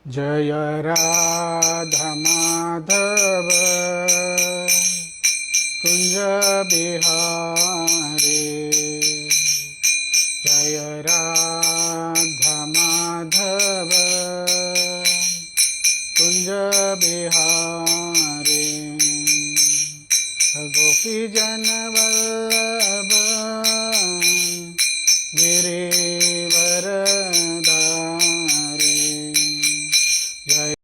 जय राधा माधव कुंज बिहारी। जय राधा माधव कुंज बिहारी। गोपी जन वल्लभ गिरिवर धारी। जय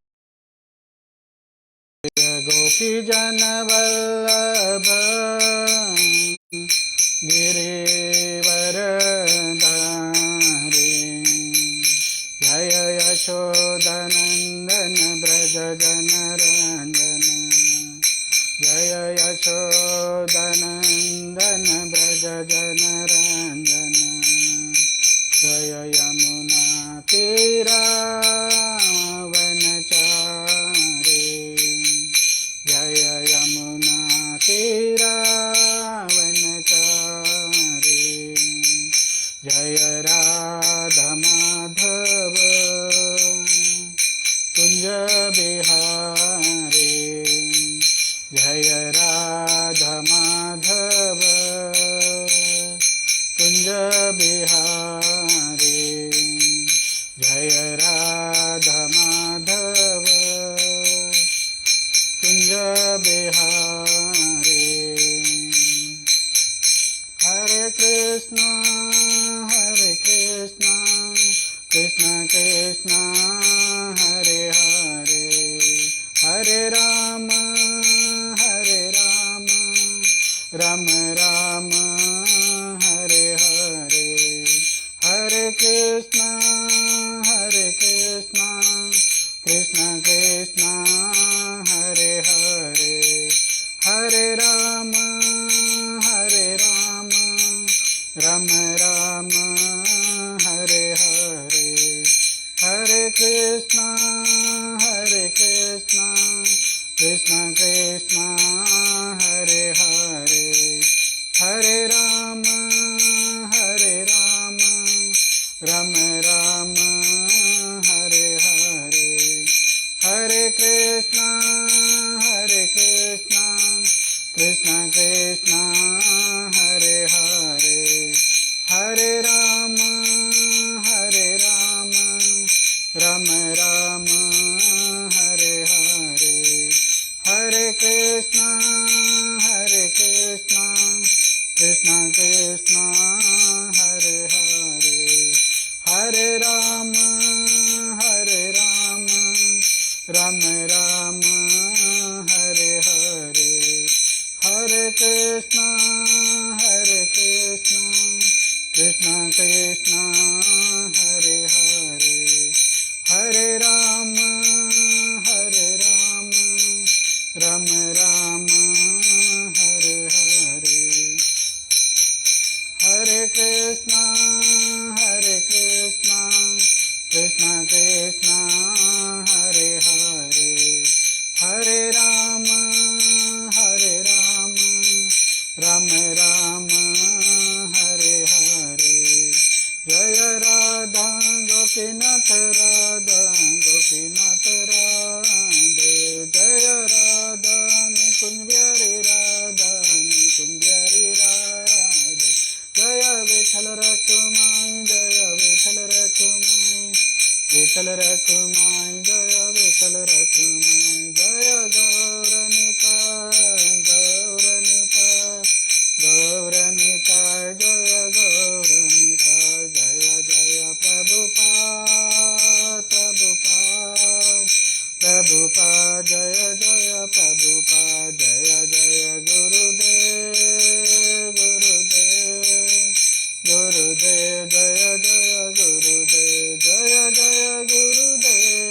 गोपी जन वल्लभ गिरिवर धारी। जय यशोदनंदन ब्रज जन रंजन। जय यशोदनंदन ब्रज जन रंजन। जय यमुना तीरावनचारी। जय यमुना तीरावनचारी। जय राधा माधव कुंज बिहारी। जय राधा माधव कुंज बिहारी। जय राधा माधव कुंज बिहारी। हरे कृष्ण कृष्ण कृष्ण हरे हरे। हरे राम राम राम हरे हरे। हरे कृष्ण कृष्ण कृष्ण हरे हरे। हरे राम राम राम हरे हरे। हरे कृष्ण कृष्ण कृष्ण हरे हरे। हरे राम राम राम हरे हरे। हरे कृष्ण कृष्ण कृष्ण हरे हरे। हरे राम राम राम हरे हरे। हरे कृष्ण कृष्ण कृष्ण हरे हरे। हरे राम राम राम हरे हरे। हरे कृष्ण कृष्ण कृष्ण हरे हरे। हरे राम राम राम हरे हरे। हरे कृष्ण कृष्ण कृष्ण हरे हरे। हरे राम राम राम हरे हरे। जय राधा गोपीनाथ राधे। जय राधा निकुंज बिहारी राधे। जय विठल रखुमाई जय विठल रखुमाई विठल रखुमाई जय विठल रखुमाई। जय गौरनिताय जय गौरनिताय। जय जय प्रभुपाद जय जय प्रभुपाद। जय जय गुरुदेव जय जय गुरुदेव। जय जय गुरुदेव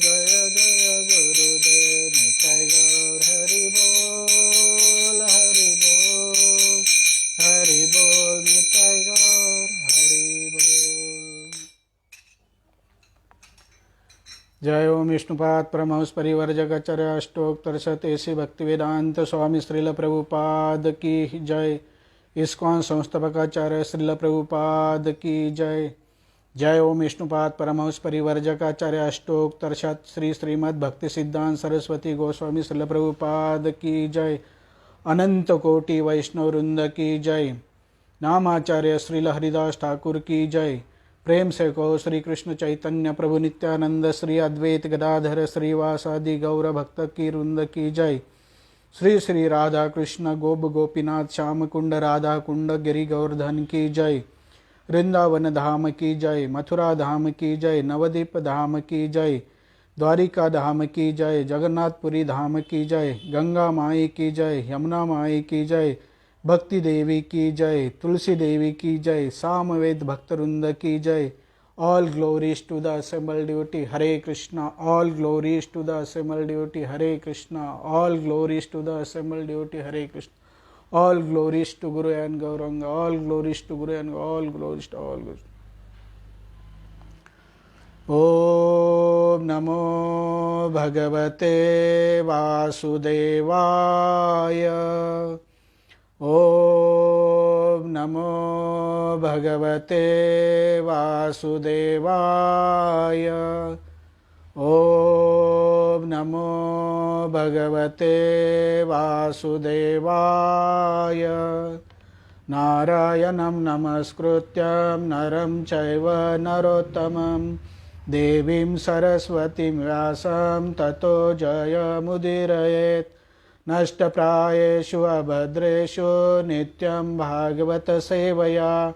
जय जय गुरुदेव। निताय गौर हरि बोल निताय गौर हरि बोल। जय ओम विष्णुपाद परमहंस परिवार जगच्चर्य अष्टोत्तर शतएसी भक्तिवेदांत स्वामी श्रील प्रभुपाद की जय। इस्कॉन संस्थापकाचार्य श्रील प्रभुपाद की जय। जय ओम विष्णुपाद परमहंस परिवर्जकाचार्य अष्टोत्तर शत श्री श्रीमद् भक्ति सिद्धांत सरस्वती गोस्वामी श्रील प्रभुपाद की जय। अनंत कोटि वैष्णव वृंद की जय। नामाचार्य श्रील हरिदास ठाकुर की जय। प्रेम से कहो श्री कृष्ण चैतन्य प्रभु नित्यानंद श्री अद्वैत गदाधर श्रीवासादि गौर भक्त की वृंद की जय। श्री श्री राधा कृष्ण गोप गोपीनाथ श्याम कुंड राधा कुंड गिरि गोवर्धन की जय। वृंदावन धाम की जय। मथुरा धाम की जय। नवदीप धाम की जय। द्वारिका धाम की जय। जगन्नाथपुरी धाम की जय। गंगा माई की जय। यमुना माई की जय। भक्ति देवी की जय। तुलसी देवी की जय। सामवेद भक्तवृंद की जय। All glories to the assembled devotees Hare Krishna. All glories to the assembled devotees Hare Krishna. All glories to the assembled devotees Hare Krishna. All glories to Guru and Gauranga. All glories to Guru and all glories to all glories. Om Namo Bhagavate Vasudevaya. Om Namo Bhagavate Vasudevaya. Om Namo Bhagavate Vasudevaya. Narayanam namaskrutyam naram chaiva narottamam devim saraswatim vyasam tato jayamudirayet. Nashtaprayeshu abhadreshu nityam bhagavata sevaya.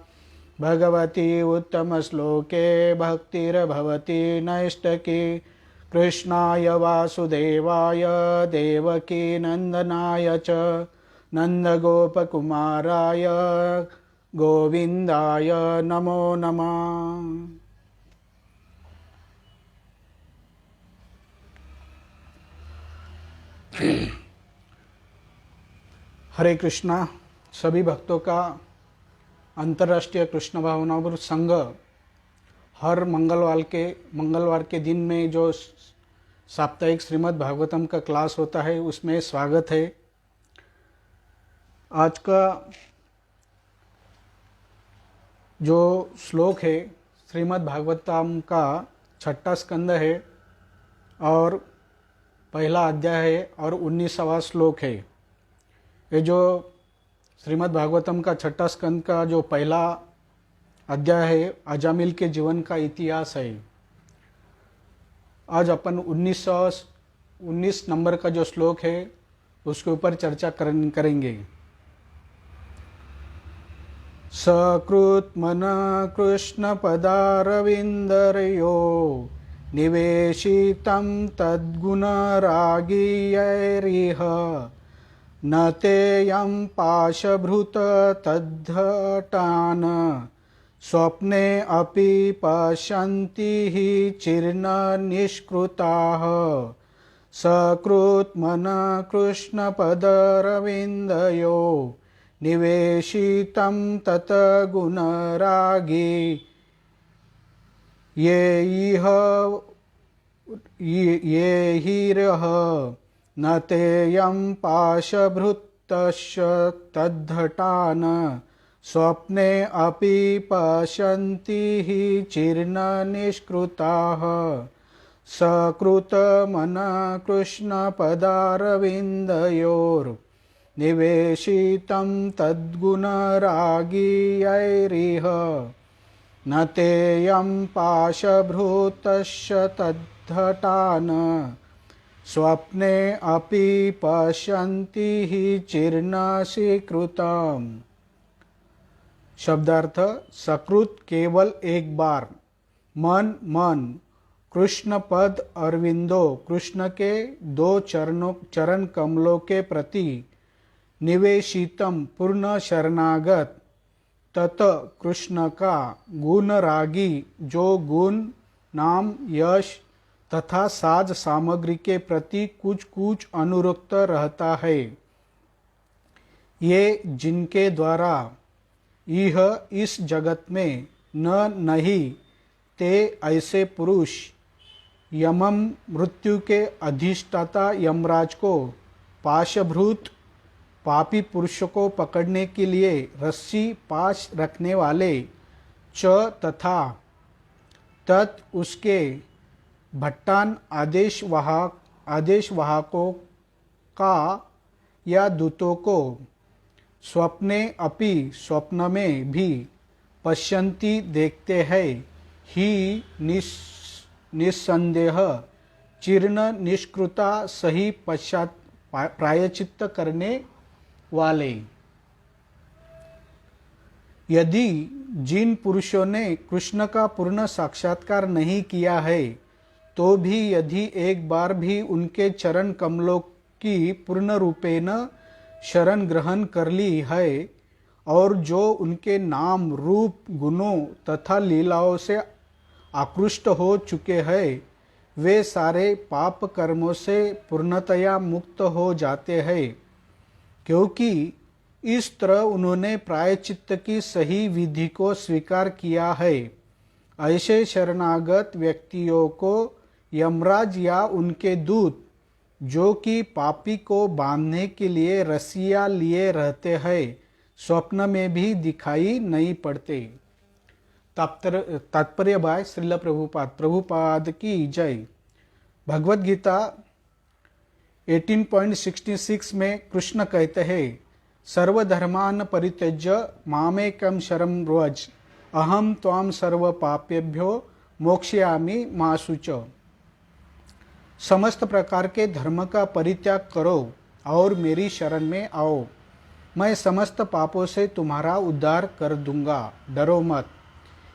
Bhagwati उत्तम श्लोके भक्तिर्भवती नैष्टकी। कृष्णाय वासुदेवाय देवकी नंदनाय च नंदगोपकुमाराय गोविंदाय नमो नमः। हरे कृष्णा। सभी भक्तों का अंतर्राष्ट्रीय कृष्ण भावनामृत संघ हर मंगलवार के दिन में जो साप्ताहिक श्रीमद् भागवतम का क्लास होता है उसमें स्वागत है। आज का जो श्लोक है श्रीमद् भागवतम का 6वां स्कंद है और पहला अध्याय है और 19वां श्लोक है। ये जो श्रीमद् भागवतम का 6वां स्कंद का जो पहला अध्याय है अजामिल के जीवन का इतिहास है। आज अपन 19 नंबर का जो श्लोक है उसके ऊपर चर्चा करेंगे। सकृत मन कृष्ण पदारविंदरयो निवेशितं तद्गुण रागीयैरिह न तेयं पाशभृत तद्धटान स्वप्ने अपि पश्यन्ति हि चिर्न निष्कृताः। सकृत मन कृष्ण पदरविंदयो निवेशितं तत गुणरागी ये हिरः न तेयं पाशभृतस्य तद्धटान स्वप्ने अपि पश्यन्ति हि चिर्न निष्कृताः। सकृत मन कृष्ण पदारविंदयोर् निवेशितं तद्गुणरागीयैरिह न तेयं पाशभृतस्य तद्धटान स्वप्ने अपि पश्यन्ति हि चिर्न स्वीकृतम्। शब्दार्थ सकृत केवल एक बार, मन कृष्ण पद अरविंदो कृष्ण के 2 चरण कमलों के प्रति निवेशितम पूर्ण शरणागत तत कृष्ण का गुण रागी जो गुण नाम यश तथा साज सामग्री के प्रति कुछ अनुरक्त रहता है। ये जिनके द्वारा यह इस जगत में नहीं ते ऐसे पुरुष यमम मृत्यु के अधिष्ठाता यमराज को पाशभूत पापी पुरुष को पकड़ने के लिए रस्सी पाश रखने वाले च तथा तत् उसके भट्टान आदेशवाहकों का या दूतों को स्वप्ने अपि स्वप्न में भी पश्यन्ति देखते हैं ही निस्संदेह चीर्ण निष्कृता सही पश्चात प्रायश्चित्त करने वाले। यदि जिन पुरुषों ने कृष्ण का पूर्ण साक्षात्कार नहीं किया है तो भी यदि एक बार भी उनके चरण कमलों की पूर्ण रूपेण शरण ग्रहण कर ली है और जो उनके नाम रूप गुणों तथा लीलाओं से आकृष्ट हो चुके हैं वे सारे पाप कर्मों से पूर्णतया मुक्त हो जाते हैं, क्योंकि इस तरह उन्होंने प्रायश्चित्त की सही विधि को स्वीकार किया है। ऐसे शरणागत व्यक्तियों को यमराज या उनके दूत जो कि पापी को बांधने के लिए रस्सियां लिए रहते हैं स्वप्न में भी दिखाई नहीं पड़ते। तात्पर्य बाय श्रील प्रभुपाद की जय। भगवत गीता 18.66 में कृष्ण कहते हैं सर्वधर्मान परित्यज्य मामेकं शरणं व्रज अहम त्वां सर्व पापेभ्यो मोक्षयामि मा शुच। समस्त प्रकार के धर्म का परित्याग करो और मेरी शरण में आओ, मैं समस्त पापों से तुम्हारा उद्धार कर दूंगा, डरो मत।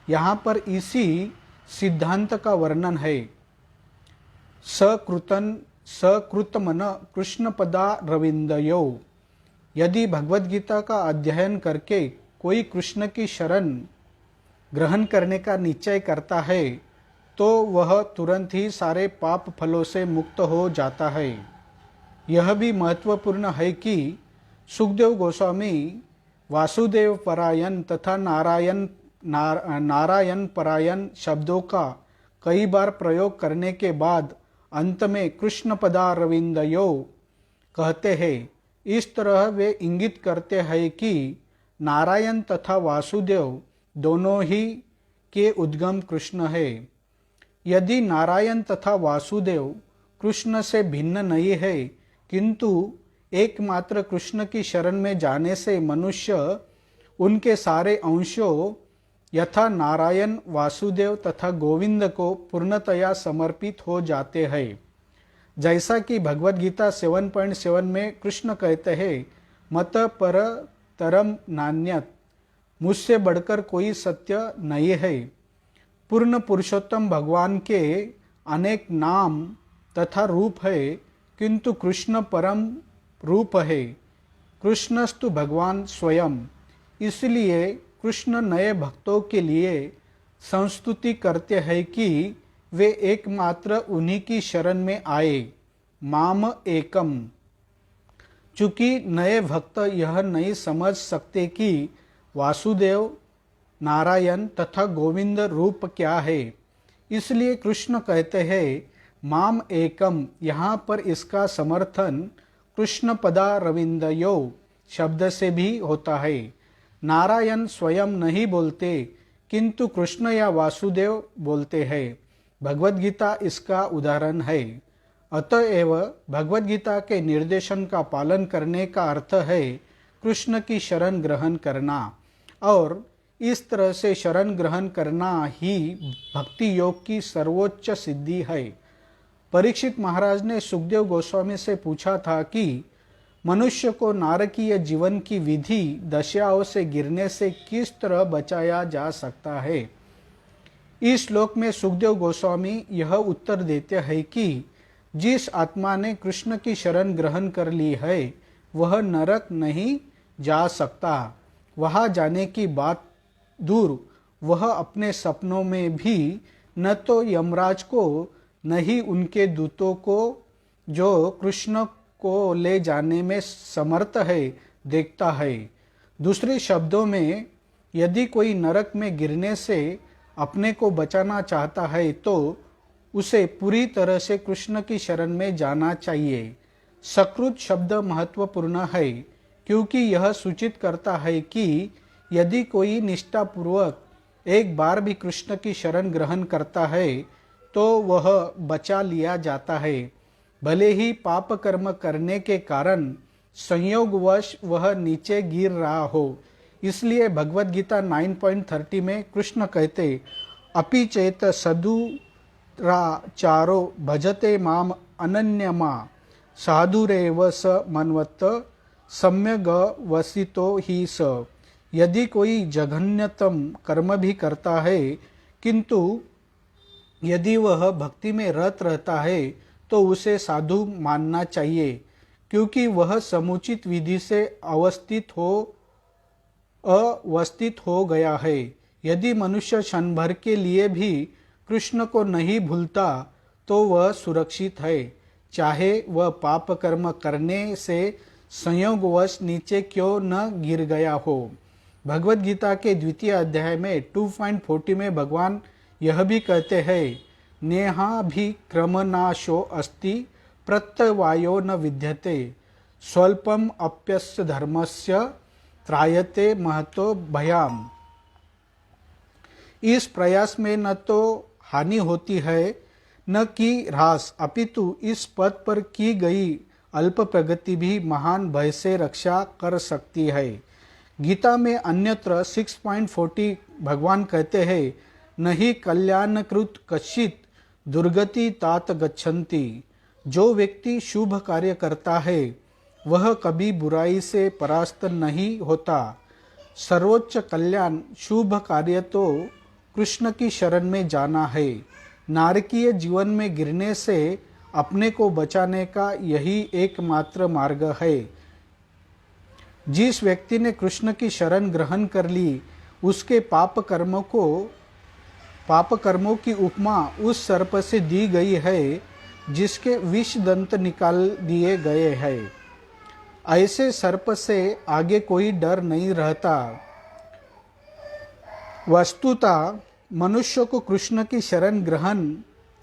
यहाँ पर इसी सिद्धांत का वर्णन है। सकृतमन कृष्ण पदा रविंदयो। यदि भगवत गीता का अध्ययन करके कोई कृष्ण की शरण ग्रहण करने का निश्चय करता है तो वह तुरंत ही सारे पाप फलों से मुक्त हो जाता है। यह भी महत्वपूर्ण है कि सुखदेव गोस्वामी वासुदेव परायण तथा नारायण परायण शब्दों का कई बार प्रयोग करने के बाद अंत में कृष्ण पदा रविंदयो कहते हैं। इस तरह वे इंगित करते हैं कि नारायण तथा वासुदेव दोनों ही के उद्गम कृष्ण है। यदि नारायण तथा वासुदेव कृष्ण से भिन्न नहीं है किंतु एकमात्र कृष्ण की शरण में जाने से मनुष्य उनके सारे अंशों यथा नारायण वासुदेव तथा गोविंद को पूर्णतया समर्पित हो जाते हैं। जैसा कि भगवत गीता 7.7 में कृष्ण कहते हैं मत पर तरम नान्यत, मुझसे बढ़कर कोई सत्य नहीं है। पूर्ण पुरुषोत्तम भगवान के अनेक नाम तथा रूप है किंतु कृष्ण परम रूप है। कृष्णस्तु भगवान स्वयं। इसलिए कृष्ण नए भक्तों के लिए संस्तुति करते हैं कि वे एकमात्र उन्हीं की शरण में आए, माम एकम। चूंकि नए भक्त यह नहीं समझ सकते कि वासुदेव नारायण तथा गोविंद रूप क्या है, इसलिए कृष्ण कहते हैं माम एकम। यहाँ पर इसका समर्थन कृष्ण पदा रविंदयो शब्द से भी होता है। नारायण स्वयं नहीं बोलते किंतु कृष्ण या वासुदेव बोलते हैं। भगवत गीता इसका उदाहरण है। अतएव भगवत गीता के निर्देशन का पालन करने का अर्थ है कृष्ण की शरण ग्रहण करना, और इस तरह से शरण ग्रहण करना ही भक्ति योग की सर्वोच्च सिद्धि है। परीक्षित महाराज ने सुखदेव गोस्वामी से पूछा था कि मनुष्य को नारकीय जीवन की विधि दशाओं से गिरने से किस तरह बचाया जा सकता है। इस श्लोक में सुखदेव गोस्वामी यह उत्तर देते हैं कि जिस आत्मा ने कृष्ण की शरण ग्रहण कर ली है वह नरक नहीं जा सकता। वहां जाने की बात दूर, वह अपने सपनों में भी न तो यमराज को न ही उनके दूतों को जो कृष्ण को ले जाने में समर्थ है देखता है। दूसरे शब्दों में यदि कोई नरक में गिरने से अपने को बचाना चाहता है तो उसे पूरी तरह से कृष्ण की शरण में जाना चाहिए। सकृत शब्द महत्वपूर्ण है क्योंकि यह सूचित करता है कि यदि कोई निष्ठापूर्वक एक बार भी कृष्ण की शरण ग्रहण करता है तो वह बचा लिया जाता है, भले ही पाप कर्म करने के कारण संयोगवश वह नीचे गिर रहा हो। इसलिए भगवत गीता 9.30 में कृष्ण कहते, अपि चेत सदुराचारो भजते माम अनन्यमा साधुरेव स मनवत सम्यग वसितो ही स। यदि कोई जघन्यतम कर्म भी करता है किंतु यदि वह भक्ति में रत रहता है तो उसे साधु मानना चाहिए, क्योंकि वह समुचित विधि से अवस्थित हो गया है। यदि मनुष्य क्षण भर के लिए भी कृष्ण को नहीं भूलता तो वह सुरक्षित है, चाहे वह पाप कर्म करने से संयोगवश नीचे क्यों न गिर गया हो। भगवत गीता के द्वितीय अध्याय में 2.40 में भगवान यह भी कहते हैं, नेहाभिक्रमनाशो अस्ति प्रत्यवायो न विद्यते स्वल्पम अप्यस्य धर्मस्य त्रायते महतो भयाम। इस प्रयास में न तो हानि होती है न कि ह्रास, अपितु इस पद पर की गई अल्प प्रगति भी महान भय से रक्षा कर सकती है। गीता में अन्यत्र 6.40 भगवान कहते हैं, नहीं कल्याणकृत कश्चित दुर्गति तात गच्छन्ति। जो व्यक्ति शुभ कार्य करता है वह कभी बुराई से परास्त नहीं होता। सर्वोच्च कल्याण शुभ कार्य तो कृष्ण की शरण में जाना है। नारकीय जीवन में गिरने से अपने को बचाने का यही एकमात्र मार्ग है। जिस व्यक्ति ने कृष्ण की शरण ग्रहण कर ली उसके पाप कर्मों की उपमा उस सर्प से दी गई है जिसके विष दंत निकाल दिए गए हैं। ऐसे सर्प से आगे कोई डर नहीं रहता। वस्तुतः मनुष्य को कृष्ण की शरण ग्रहण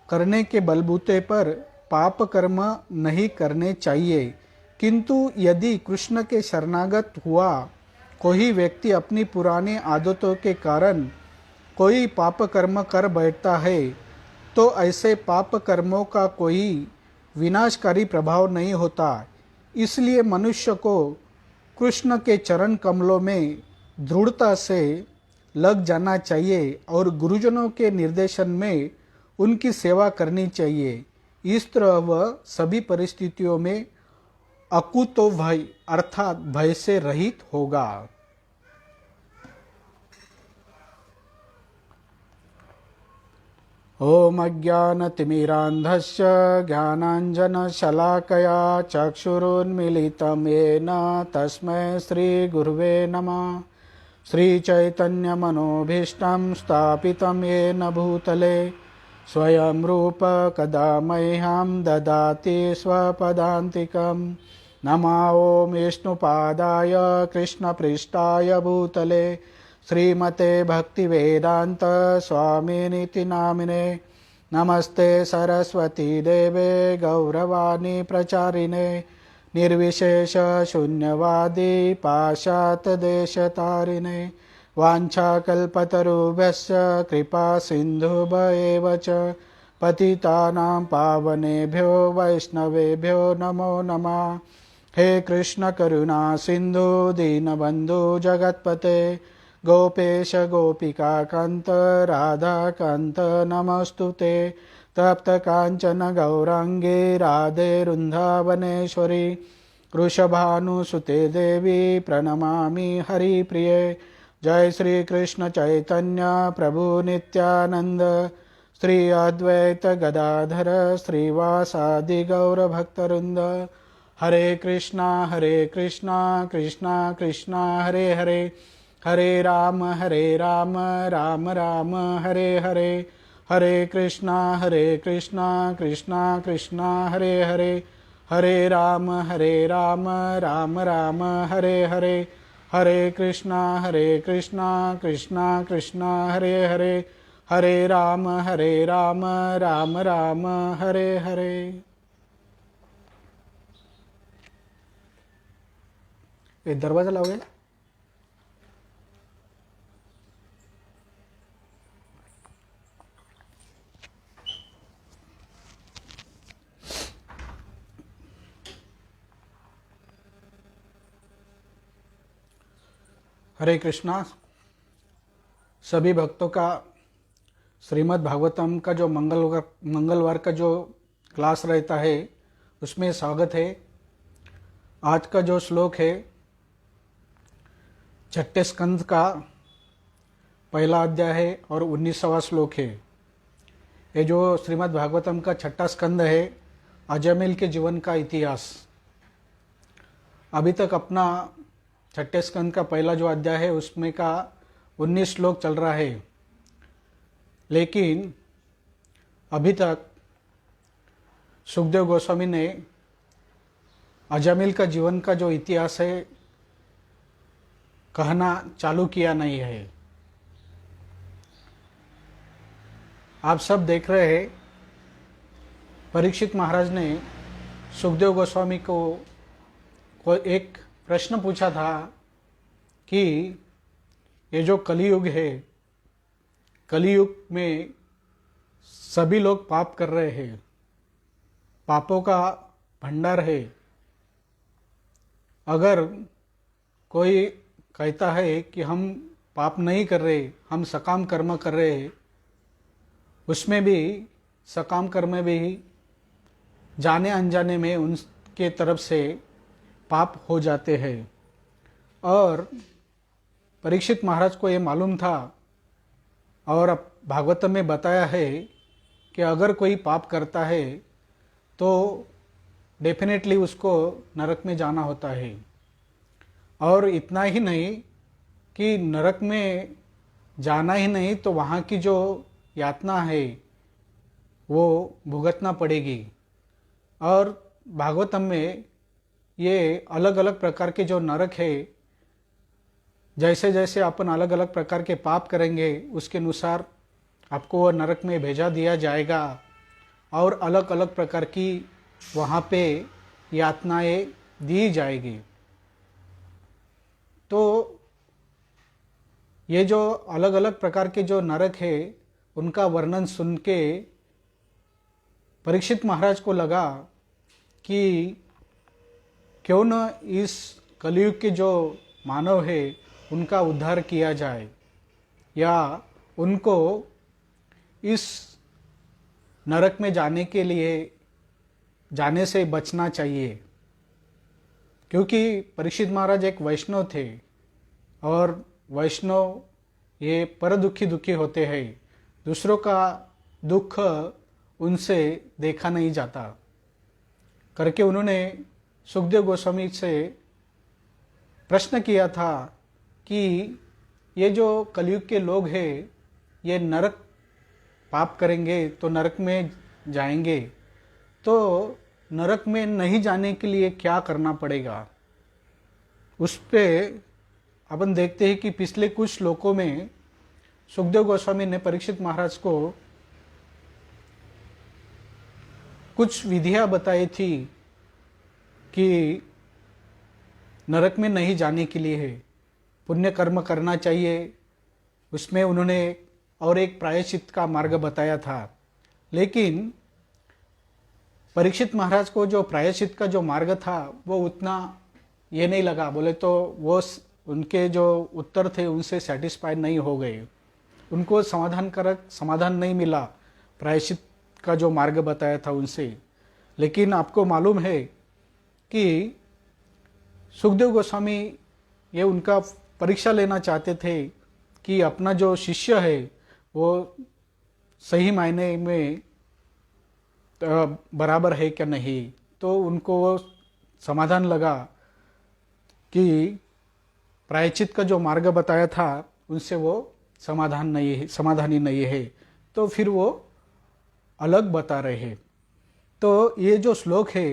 करने के बलबूते पर पाप कर्म नहीं करने चाहिए, किंतु यदि कृष्ण के शरणागत हुआ कोई व्यक्ति अपनी पुरानी आदतों के कारण कोई पाप कर्म कर बैठता है तो ऐसे पाप कर्मों का कोई विनाशकारी प्रभाव नहीं होता। इसलिए मनुष्य को कृष्ण के चरण कमलों में दृढ़ता से लग जाना चाहिए और गुरुजनों के निर्देशन में उनकी सेवा करनी चाहिए। इस तरह वह सभी परिस्थितियों में अकुतो भय अर्थात भय से रहित होगा। ओम अज्ञानतिमिरान्धस्य ज्ञानाञ्जनशलाकया चक्षुरुन्मीलितं येन तस्मै श्रीगुरुवे नमः। श्रीचैतन्यमनोभीष्टं स्थापितं येन भूतले स्वयं रूप कदा मह्यं ददाति स्वपदान्तिकं। नमः ॐ विष्णुपादाय कृष्णपृष्ठाय भूतले श्रीमते भक्तिवेदांत स्वामिनिति नामिने। नमस्ते सरस्वती देवे गौरवाणी प्रचारिणे निर्विशेष शून्यवादी पाशातदेशतारिणे। वाञ्छाकल्पतरुभ्यश्च कृपा सिन्धुभ्येव च पतितानां पावनेभ्यो वैष्णवेभ्यो नमो नमः। हे कृष्ण करुणा सिन्धु दीनबन्धु जगत्पते गोपेश गोपिका कांत राधा कांत नमस्तुते। तप्त कांचन गौरांगे राधे वृंदावनेश्वरी वृषभानुसुते देवी प्रणमामि हरिप्रिये। जय श्री कृष्ण चैतन्य प्रभु नित्यानंद श्री अद्वैत गदाधर श्रीवासादि गौर भक्तवृंद। हरे कृष्णा कृष्णा कृष्णा हरे हरे, हरे राम राम राम हरे हरे। हरे कृष्णा कृष्णा कृष्णा हरे हरे, हरे राम राम राम हरे हरे। हरे कृष्णा कृष्णा कृष्णा हरे हरे, हरे राम राम राम हरे हरे। ये दरवाजा लाओगे? हरे कृष्णा। सभी भक्तों का श्रीमद् भागवतम का जो मंगलवार का जो क्लास रहता है उसमें स्वागत है। आज का जो श्लोक है छठे स्कंद का पहला अध्याय है और 19वां श्लोक है। ये जो श्रीमद् भागवतम का छठा स्कंद है, अजमेल के जीवन का इतिहास। अभी तक अपना छठे स्कंद का पहला जो अध्याय है उसमें का 19 श्लोक चल रहा है, लेकिन अभी तक सुखदेव गोस्वामी ने अजमेल का जीवन का जो इतिहास है कहना चालू किया नहीं है। आप सब देख रहे हैं, परीक्षित महाराज ने सुखदेव गोस्वामी को एक प्रश्न पूछा था कि ये जो कलियुग है, कलियुग में सभी लोग पाप कर रहे हैं, पापों का भंडार है। अगर कोई कहता है कि हम पाप नहीं कर रहे, हम सकाम कर्म कर रहे हैं, उसमें भी सकाम कर्म भी जाने अनजाने में उनके तरफ से पाप हो जाते हैं। और परीक्षित महाराज को ये मालूम था और अब भागवत में बताया है कि अगर कोई पाप करता है तो डेफिनेटली उसको नरक में जाना होता है। और इतना ही नहीं कि नरक में जाना ही नहीं तो वहाँ की जो यातना है वो भुगतना पड़ेगी। और भागवतम में ये अलग अलग प्रकार के जो नरक है, जैसे जैसे अपन अलग अलग प्रकार के पाप करेंगे उसके अनुसार आपको वह नरक में भेजा दिया जाएगा और अलग अलग प्रकार की वहाँ पे यातनाएं दी जाएगी। तो ये जो अलग अलग प्रकार के जो नरक है उनका वर्णन सुन के परीक्षित महाराज को लगा कि क्यों न इस कलयुग के जो मानव है उनका उद्धार किया जाए या उनको इस नरक में जाने से बचना चाहिए। क्योंकि परीक्षित महाराज एक वैष्णव थे और वैष्णव ये पर दुखी होते हैं, दूसरों का दुख उनसे देखा नहीं जाता करके उन्होंने सुखदेव गोस्वामी से प्रश्न किया था कि ये जो कलयुग के लोग हैं ये नरक पाप करेंगे तो नरक में जाएंगे, तो नरक में नहीं जाने के लिए क्या करना पड़ेगा। उस पे अपन देखते हैं कि पिछले कुछ श्लोकों में सुखदेव गोस्वामी ने परीक्षित महाराज को कुछ विधियां बताई थी कि नरक में नहीं जाने के लिए है, पुण्य कर्म करना चाहिए। उसमें उन्होंने और एक प्रायश्चित का मार्ग बताया था, लेकिन परीक्षित महाराज को जो प्रायश्चित का जो मार्ग था वो उतना ये नहीं लगा। बोले तो वो उनके जो उत्तर थे उनसे सेटिस्फाइड नहीं हो गए, उनको समाधान नहीं मिला प्रायश्चित का जो मार्ग बताया था उनसे। लेकिन आपको मालूम है कि सुखदेव गोस्वामी ये उनका परीक्षा लेना चाहते थे कि अपना जो शिष्य है वो सही मायने में बराबर है क्या नहीं। तो उनको वो समाधान लगा कि प्रायश्चित का जो मार्ग बताया था उनसे वो समाधानी नहीं है, तो फिर वो अलग बता रहे हैं। तो ये जो श्लोक है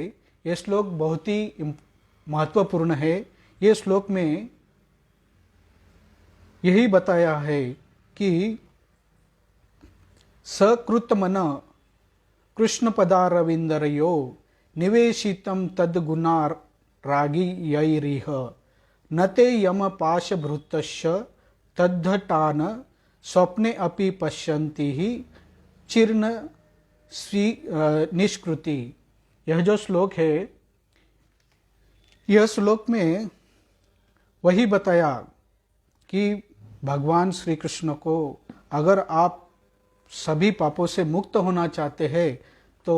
ये श्लोक बहुत ही महत्वपूर्ण है। ये श्लोक में यही बताया है कि सकृतमन कृष्ण पदारविंदरयो निवेशितम तद्गुणार रागी यैरिह नते यम पाशभृतस्य तद्धटान स्वप्ने अपि पश्यन्ति ही चिर्ण निष्कृति। यह जो श्लोक है, यह श्लोक में वही बताया कि भगवान श्री कृष्ण को अगर आप सभी पापों से मुक्त होना चाहते हैं तो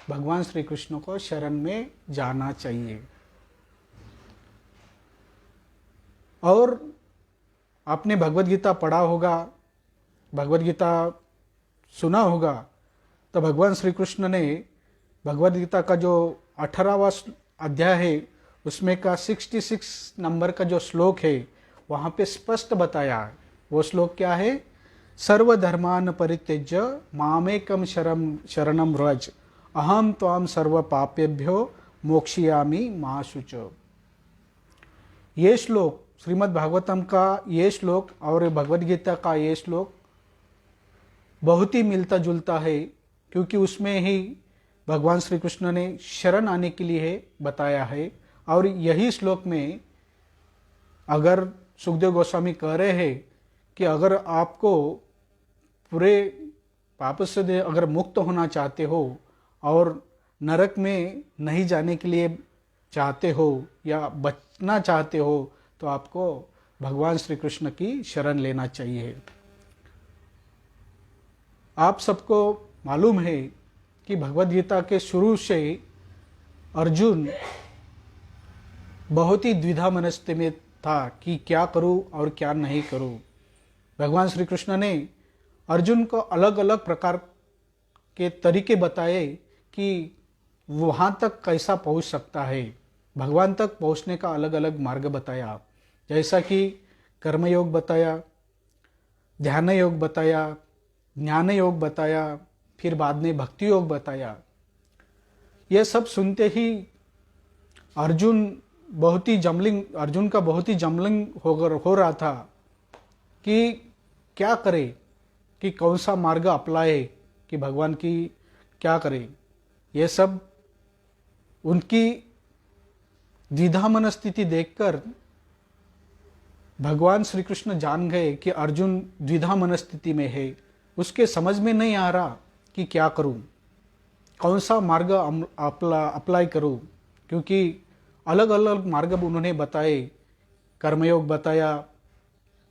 भगवान श्री कृष्ण को शरण में जाना चाहिए। और आपने भगवत गीता पढ़ा होगा, भगवत गीता सुना होगा, तो भगवान श्री कृष्ण ने भगवत गीता का जो 18वां अध्याय है उसमें का 66 नंबर का जो श्लोक है वहाँ पे स्पष्ट बताया। वो श्लोक क्या है? सर्वधर्मान परित्यज्य मामेकम शरणम व्रज अहम त्वाम सर्व पापेभ्यो मोक्षयामि मा शुचो। ये श्लोक श्रीमद् भागवतम का ये श्लोक और भगवत गीता का ये श्लोक बहुत ही मिलता जुलता है, क्योंकि उसमें ही भगवान श्री कृष्ण ने शरण आने के लिए बताया है। और यही श्लोक में अगर सुखदेव गोस्वामी कह रहे हैं कि अगर आपको पूरे पाप से अगर मुक्त होना चाहते हो और नरक में नहीं जाने के लिए चाहते हो या बचना चाहते हो तो आपको भगवान श्री कृष्ण की शरण लेना चाहिए। आप सबको मालूम है कि भगवद गीता के शुरू से अर्जुन बहुत ही द्विधा मनस्थिति में था कि क्या करूं और क्या नहीं करूं। भगवान श्री कृष्ण ने अर्जुन को अलग अलग प्रकार के तरीके बताए कि वहाँ तक कैसा पहुँच सकता है। भगवान तक पहुँचने का अलग अलग मार्ग बताया, जैसा कि कर्मयोग बताया, ध्यान योग बताया, ज्ञान योग बताया, फिर बाद में भक्ति योग बताया। यह सब सुनते ही अर्जुन का बहुत ही जमलिंग हो रहा था कि क्या करे, कि कौन सा मार्ग अपनाए, कि भगवान की क्या करे। ये सब उनकी द्विधा मनस्थिति देखकर भगवान श्री कृष्ण जान गए कि अर्जुन द्विधा मनस्थिति में है। उसके समझ में नहीं आ रहा कि क्या करूं, कौन सा मार्ग अप्लाई करूं, क्योंकि अलग अलग मार्ग उन्होंने बताए। कर्मयोग बताया,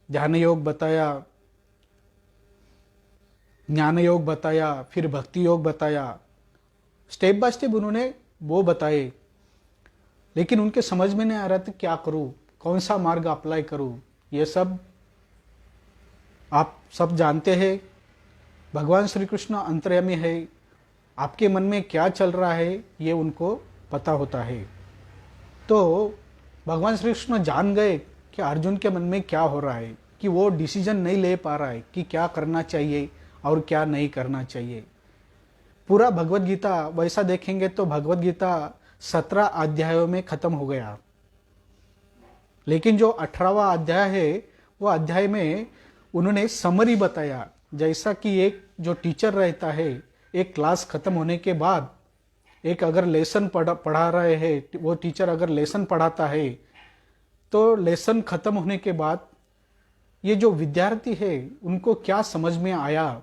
ध्यान योग बताया, ज्ञान योग बताया, फिर भक्ति योग बताया। स्टेप बाय स्टेप उन्होंने वो बताए, लेकिन उनके समझ में नहीं आ रहा था क्या करूं, कौन सा मार्ग अप्लाई करूं। ये सब आप सब जानते हैं। भगवान श्री कृष्ण अंतर्यामी है, आपके मन में क्या चल रहा है ये उनको पता होता है। तो भगवान श्री कृष्ण जान गए कि अर्जुन के मन में क्या हो रहा है, कि वो डिसीजन नहीं ले पा रहा है कि क्या करना चाहिए और क्या नहीं करना चाहिए। पूरा भगवत गीता वैसा देखेंगे तो भगवत गीता 17 अध्यायों में खत्म हो गया, लेकिन जो 18वां अध्याय है वो अध्याय में उन्होंने समरी बताया। जैसा कि एक जो टीचर रहता है, एक क्लास खत्म होने के बाद एक अगर लेसन पढ़ा रहे हैं, वो टीचर अगर लेसन पढ़ाता है तो लेसन खत्म होने के बाद ये जो विद्यार्थी है उनको क्या समझ में आया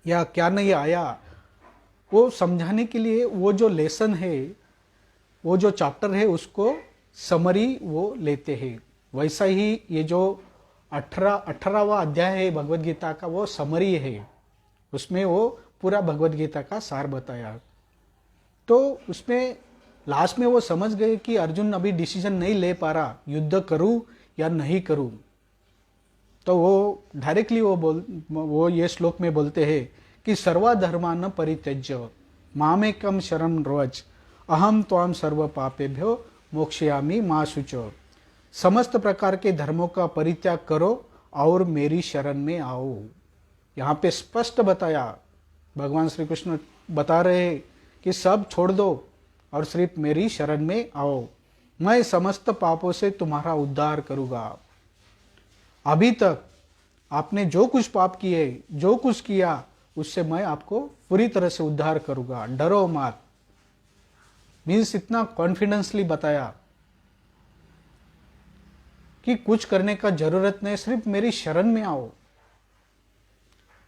या क्या नहीं आया, वो समझाने के लिए वो जो लेसन है, वो जो चैप्टर है, उसको समरी वो लेते हैं। वैसा ही ये जो 18वां अध्याय है भगवत गीता का, वो समरी है। उसमें वो पूरा भगवत गीता का सार बताया। तो उसमें लास्ट में वो समझ गए कि अर्जुन अभी डिसीजन नहीं ले पा रहा, युद्ध करूं या नहीं करूं। तो वो डायरेक्टली वो ये श्लोक में बोलते हैं कि सर्वधर्मान परित्यज्य मामेकम शरणं व्रज अहम त्वाम सर्व पापेभ्यो मोक्षयामि मा शुचो। समस्त प्रकार के धर्मों का परित्याग करो और मेरी शरण में आओ। यहाँ पे स्पष्ट बताया, भगवान श्री कृष्ण बता रहे हैं कि सब छोड़ दो और सिर्फ मेरी शरण में आओ, मैं समस्त पापों से तुम्हारा उद्धार करूँगा। अभी तक आपने जो कुछ पाप किए, जो कुछ किया, उससे मैं आपको पूरी तरह से उद्धार करूँगा, डरो मत। मीन्स इतना कॉन्फिडेंसली बताया कि कुछ करने का जरूरत नहीं, सिर्फ मेरी शरण में आओ,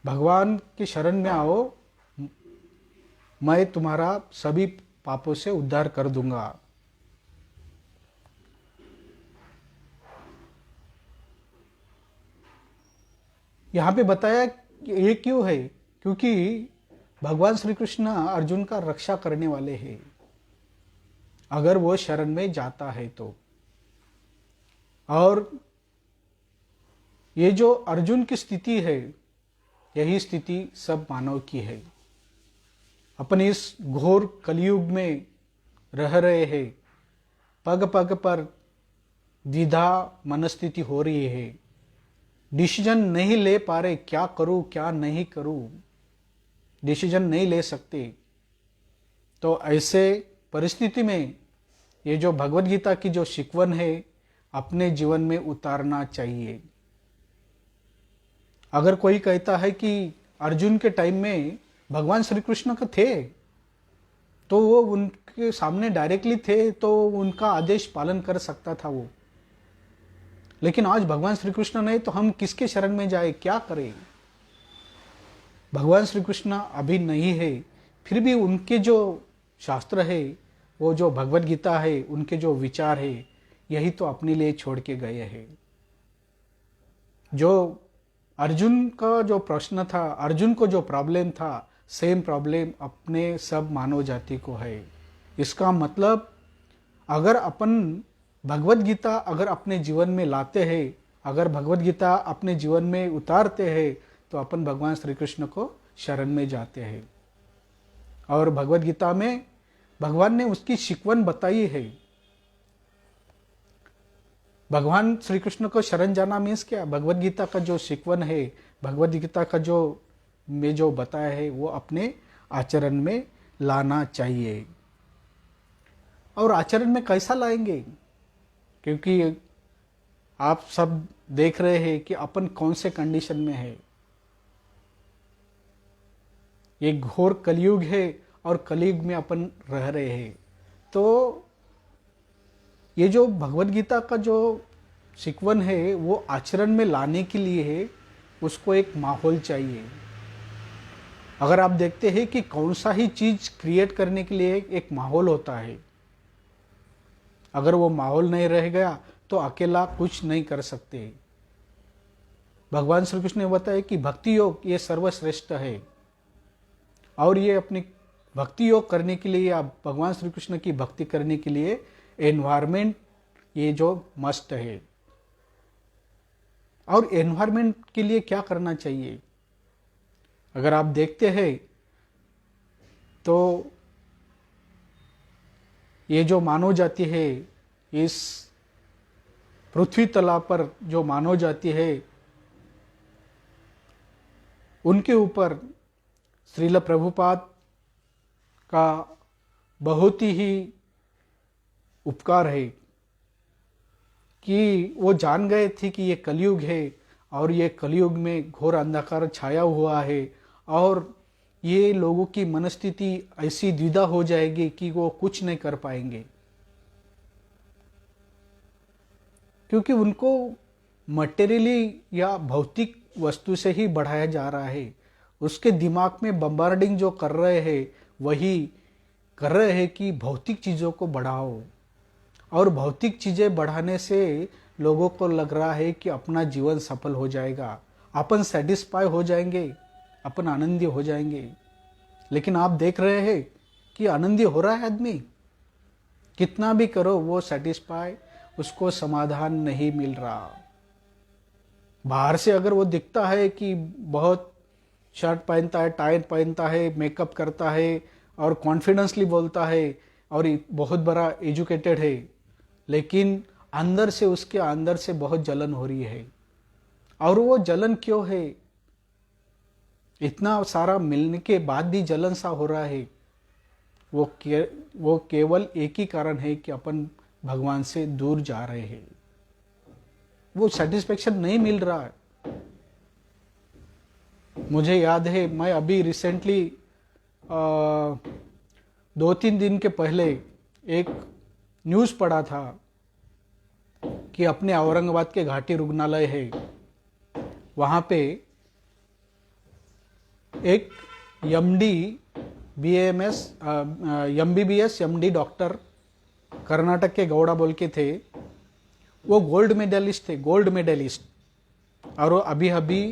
भगवान की शरण में आओ, मैं तुम्हारा सभी पापों से उद्धार कर दूंगा। यहाँ पे बताया कि ये क्यों है, क्योंकि भगवान श्री कृष्ण अर्जुन का रक्षा करने वाले हैं अगर वो शरण में जाता है तो। और ये जो अर्जुन की स्थिति है, यही स्थिति सब मानव की है। अपन इस घोर कलयुग में रह रहे हैं, पग पग पर द्विधा मनस्थिति हो रही है, डिसीजन नहीं ले पा रहे, क्या करूं क्या नहीं करूं, डिसीजन नहीं ले सकते। तो ऐसे परिस्थिति में ये जो भगवत गीता की जो शिकवन है अपने जीवन में उतारना चाहिए। अगर कोई कहता है कि अर्जुन के टाइम में भगवान श्री कृष्ण के थे तो वो उनके सामने डायरेक्टली थे तो उनका आदेश पालन कर सकता था वो, लेकिन आज भगवान श्री कृष्ण नहीं तो हम किसके शरण में जाए, क्या करें। भगवान श्री कृष्ण अभी नहीं है, फिर भी उनके जो शास्त्र है, वो जो भगवत गीता है, उनके जो विचार है, यही तो अपने लिए छोड़ के गए हैं। जो अर्जुन का जो प्रश्न था, अर्जुन को जो प्रॉब्लम था, सेम प्रॉब्लम अपने सब मानव जाति को है। इसका मतलब अगर अपन भगवत गीता अगर अपने जीवन में लाते हैं, अगर भगवत गीता अपने जीवन में उतारते हैं, तो अपन भगवान श्री कृष्ण को शरण में जाते हैं। और भगवत गीता में भगवान ने उसकी शिकवन बताई है। भगवान श्री कृष्ण को शरण जाना मीन्स क्या, भगवत गीता का जो शिकवन है, भगवत गीता का जो बताया है वो अपने आचरण में लाना चाहिए। और आचरण में कैसा लाएंगे, क्योंकि आप सब देख रहे हैं कि अपन कौन से कंडीशन में है। ये घोर कलयुग है और कलयुग में अपन रह रहे हैं। तो ये जो भगवत गीता का जो शिकवन है वो आचरण में लाने के लिए है, उसको एक माहौल चाहिए। अगर आप देखते हैं कि कौन सा ही चीज क्रिएट करने के लिए एक माहौल होता है, अगर वो माहौल नहीं रह गया तो अकेला कुछ नहीं कर सकते। भगवान श्री कृष्ण ने बताया कि भक्ति योग ये सर्वश्रेष्ठ है, और ये अपनी भक्ति योग करने के लिए, आप भगवान श्री कृष्ण की भक्ति करने के लिए एनवायरमेंट ये जो मस्ट है। और एनवायरमेंट के लिए क्या करना चाहिए, अगर आप देखते हैं तो ये जो मानव जाति है, इस पृथ्वी तला पर जो मानव जाति है, उनके ऊपर श्रील प्रभुपाद का बहुत ही उपकार है कि वो जान गए थे कि ये कलयुग है और ये कलयुग में घोर अंधकार छाया हुआ है और ये लोगों की मनस्थिति ऐसी द्विधा हो जाएगी कि वो कुछ नहीं कर पाएंगे, क्योंकि उनको मटेरियली या भौतिक वस्तु से ही बढ़ाया जा रहा है। उसके दिमाग में बम्बार्डिंग जो कर रहे हैं वही कर रहे हैं कि भौतिक चीज़ों को बढ़ाओ, और भौतिक चीज़ें बढ़ाने से लोगों को लग रहा है कि अपना जीवन सफल हो जाएगा, अपन सेटिस्फाई हो जाएंगे, अपन आनंदी हो जाएंगे। लेकिन आप देख रहे हैं कि आनंदी हो रहा है आदमी, कितना भी करो वो सेटिस्फाई, उसको समाधान नहीं मिल रहा। बाहर से अगर वो दिखता है कि बहुत शर्ट पहनता है, टाई पहनता है, मेकअप करता है और कॉन्फिडेंसली बोलता है और बहुत बड़ा एजुकेटेड है, लेकिन अंदर से उसके अंदर से बहुत जलन हो रही है। और वो जलन क्यों है, इतना सारा मिलने के बाद भी जलन सा हो रहा है, वो केवल एक ही कारण है कि अपन भगवान से दूर जा रहे हैं, वो सेटिस्फेक्शन नहीं मिल रहा है। मुझे याद है, मैं अभी रिसेंटली 2-3 दिन के पहले एक न्यूज़ पढ़ा था कि अपने औरंगाबाद के घाटी रुग्णालय है, वहाँ पे एक MD BMS MBBS MD doctor Karnataka के गौड़ा बोल के थे, वो गोल्ड मेडलिस्ट थे, गोल्ड मेडलिस्ट, और वो अभी अभी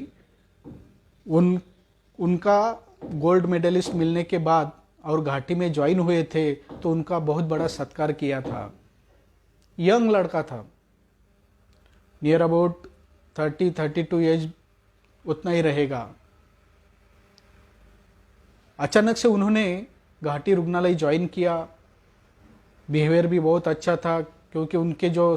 उनका गोल्ड मेडलिस्ट मिलने के बाद और घाटी में ज्वाइन हुए थे तो उनका बहुत बड़ा सत्कार किया था। यंग लड़का था, नियर अबाउट 30-32 एज उतना ही रहेगा। अचानक से उन्होंने घाटी रुग्णालय ज्वाइन किया। बिहेवियर भी बहुत अच्छा था क्योंकि उनके जो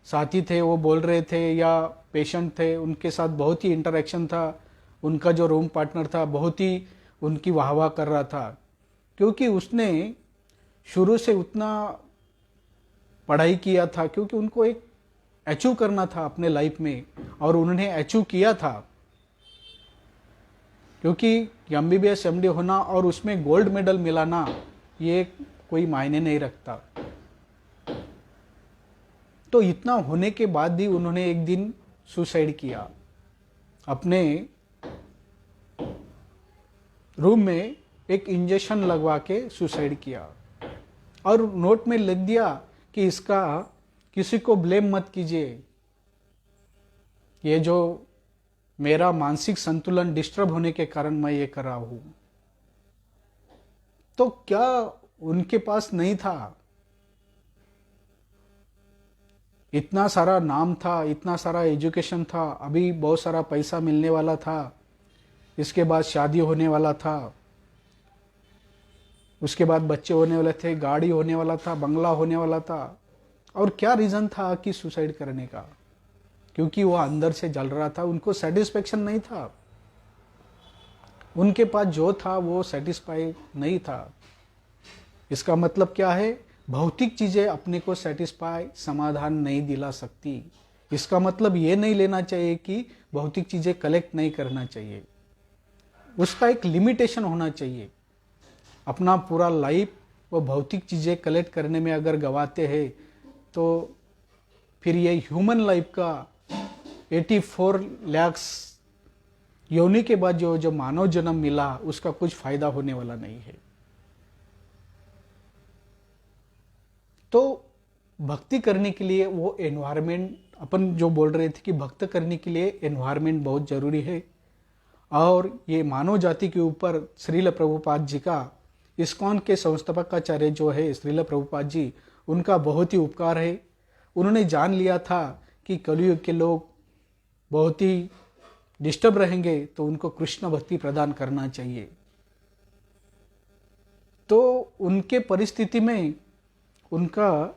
साथी थे वो बोल रहे थे या पेशेंट थे उनके साथ बहुत ही इंटरेक्शन था। उनका जो रूम पार्टनर था बहुत ही उनकी वाहवाह कर रहा था क्योंकि उसने शुरू से उतना पढ़ाई किया था, क्योंकि उनको एक अचीव करना था अपने लाइफ में और उन्होंने अचीव किया था। क्योंकि MBBS MD होना और उसमें गोल्ड मेडल मिलाना ये कोई मायने नहीं रखता। तो इतना होने के बाद भी उन्होंने एक दिन सुसाइड किया। अपने रूम में एक इंजेक्शन लगवा के सुसाइड किया और नोट में लिख दिया कि इसका किसी को ब्लेम मत कीजिए, ये जो मेरा मानसिक संतुलन डिस्टर्ब होने के कारण मैं ये कर रहा हूं। तो क्या उनके पास नहीं था? इतना सारा नाम था, इतना सारा एजुकेशन था, अभी बहुत सारा पैसा मिलने वाला था, इसके बाद शादी होने वाला था, उसके बाद बच्चे होने वाले थे, गाड़ी होने वाला था, बंगला होने वाला था। और क्या रीजन था कि सुसाइड करने का? क्योंकि वो अंदर से जल रहा था, उनको सेटिस्फेक्शन नहीं था, उनके पास जो था वो सेटिस्फाई नहीं था। इसका मतलब क्या है? भौतिक चीजें अपने को सेटिस्फाई, समाधान नहीं दिला सकती। इसका मतलब ये नहीं लेना चाहिए कि भौतिक चीजें कलेक्ट नहीं करना चाहिए, उसका एक लिमिटेशन होना चाहिए। अपना पूरा लाइफ वो भौतिक चीजें कलेक्ट करने में अगर गवाते हैं तो फिर ये ह्यूमन लाइफ का 84 लाख योनि के बाद जो मानव जन्म मिला उसका कुछ फायदा होने वाला नहीं है। तो भक्ति करने के लिए वो एनवायरमेंट, अपन जो बोल रहे थे कि भक्त करने के लिए एनवायरमेंट बहुत जरूरी है। और ये मानव जाति के ऊपर श्रील प्रभुपाद जी का, इस्कॉन के संस्थापकाचार्य जो है श्रील प्रभुपाद जी, उनका बहुत ही उपकार है। उन्होंने जान लिया था कि कलयुग के लोग बहुत ही डिस्टर्ब रहेंगे तो उनको कृष्ण भक्ति प्रदान करना चाहिए। तो उनके परिस्थिति में उनका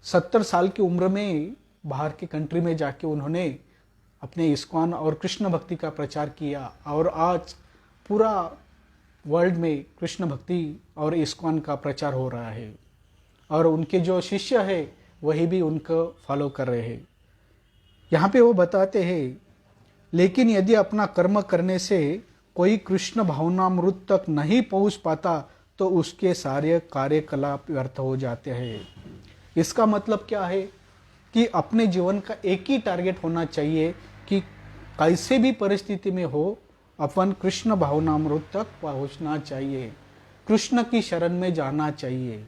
70 साल की उम्र में बाहर के कंट्री में जाके उन्होंने अपने इस्कॉन और कृष्ण भक्ति का प्रचार किया और आज पूरा वर्ल्ड में कृष्ण भक्ति और इस्कॉन का प्रचार हो रहा है और उनके जो शिष्य है वही भी उनको फॉलो कर रहे हैं। यहाँ पे वो बताते हैं, लेकिन यदि अपना कर्म करने से कोई कृष्ण भावनामृत तक नहीं पहुंच पाता तो उसके सारे कार्यकलाप व्यर्थ हो जाते हैं। इसका मतलब क्या है कि अपने जीवन का एक ही टारगेट होना चाहिए कि कैसे भी परिस्थिति में हो अपन कृष्ण भावनामृत तक पहुंचना चाहिए, कृष्ण की शरण में जाना चाहिए।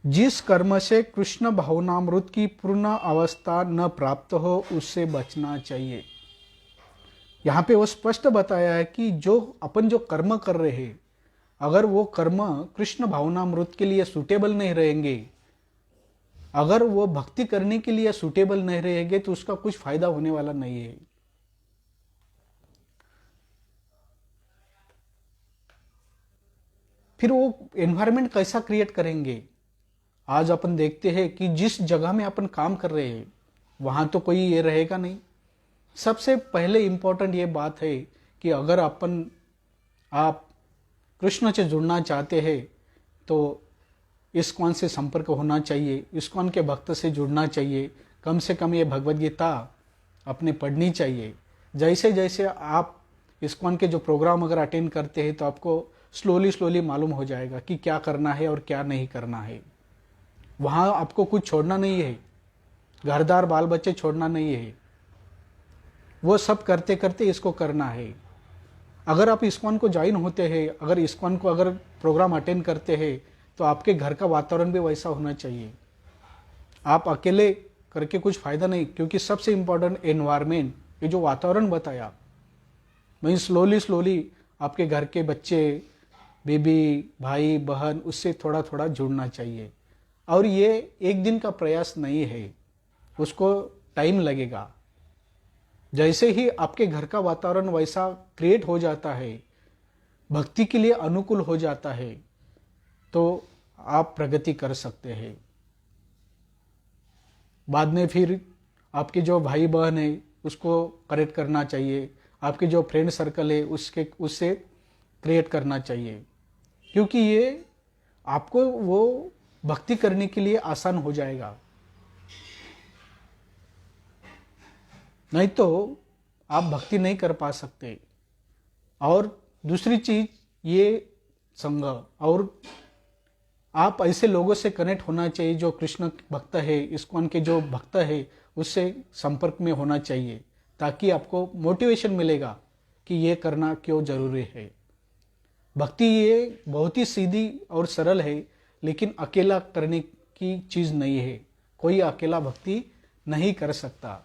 जिस कर्म से कृष्ण भावनामृत की पूर्ण अवस्था न प्राप्त हो उससे बचना चाहिए। यहाँ पे वो स्पष्ट बताया है कि जो अपन जो कर्म कर रहे हैं, अगर वो कर्म कृष्ण भावनामृत के लिए सूटेबल नहीं रहेंगे, अगर वो भक्ति करने के लिए सूटेबल नहीं रहेंगे तो उसका कुछ फायदा होने वाला नहीं है। फिर वो एनवायरनमेंट कैसा क्रिएट करेंगे? आज अपन देखते हैं कि जिस जगह में अपन काम कर रहे हैं वहां तो कोई ये रहेगा नहीं। सबसे पहले इंपॉर्टेंट ये बात है कि अगर आप कृष्ण से जुड़ना चाहते हैं तो इस्कॉन से संपर्क होना चाहिए, इस्कॉन के भक्त से जुड़ना चाहिए, कम से कम ये भगवद गीता अपने पढ़नी चाहिए। जैसे जैसे आप इस्कॉन के जो प्रोग्राम अगर अटेंड करते हैं तो आपको स्लोली मालूम हो जाएगा कि क्या करना है और क्या नहीं करना है। वहां आपको कुछ छोड़ना नहीं है, घरदार बाल बच्चे छोड़ना नहीं है, वो सब करते करते इसको करना है। अगर आप इस्कॉन को ज्वाइन होते हैं, अगर इस्कॉन को अगर प्रोग्राम अटेंड करते हैं तो आपके घर का वातावरण भी वैसा होना चाहिए। आप अकेले करके कुछ फायदा नहीं, क्योंकि सबसे इंपॉर्टेंट एनवायरमेंट ये जो वातावरण बताया, मैं स्लोली आपके घर के बच्चे, बेबी, भाई बहन, उससे थोड़ा थोड़ा जुड़ना चाहिए। और ये एक दिन का प्रयास नहीं है, उसको टाइम लगेगा। जैसे ही आपके घर का वातावरण वैसा क्रिएट हो जाता है, भक्ति के लिए अनुकूल हो जाता है, तो आप प्रगति कर सकते हैं। बाद में फिर आपके जो भाई बहन है उसको करेक्ट करना चाहिए, आपके जो फ्रेंड सर्कल है उससे क्रिएट करना चाहिए, क्योंकि ये आपको वो भक्ति करने के लिए आसान हो जाएगा। नहीं तो आप भक्ति नहीं कर पा सकते। और दूसरी चीज, ये संग, और आप ऐसे लोगों से कनेक्ट होना चाहिए जो कृष्ण भक्त है, इस्कॉन के जो भक्त है उससे संपर्क में होना चाहिए, ताकि आपको मोटिवेशन मिलेगा कि ये करना क्यों जरूरी है। भक्ति ये बहुत ही सीधी और सरल है, लेकिन अकेला करने की चीज नहीं है। कोई अकेला भक्ति नहीं कर सकता।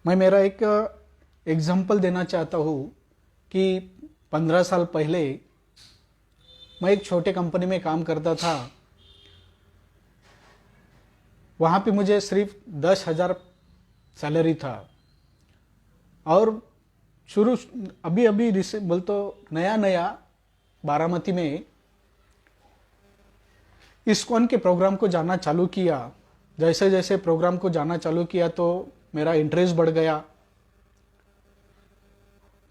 मैं मेरा एक एग्जाम्पल देना चाहता हूँ कि 15 साल पहले मैं एक छोटे कंपनी में काम करता था। वहाँ पे मुझे सिर्फ 10,000 सैलरी था, और अभी बोल तो नया बारामती में इस्कॉन के प्रोग्राम को जाना चालू किया। जैसे जैसे प्रोग्राम को जाना चालू किया तो मेरा इंटरेस्ट बढ़ गया।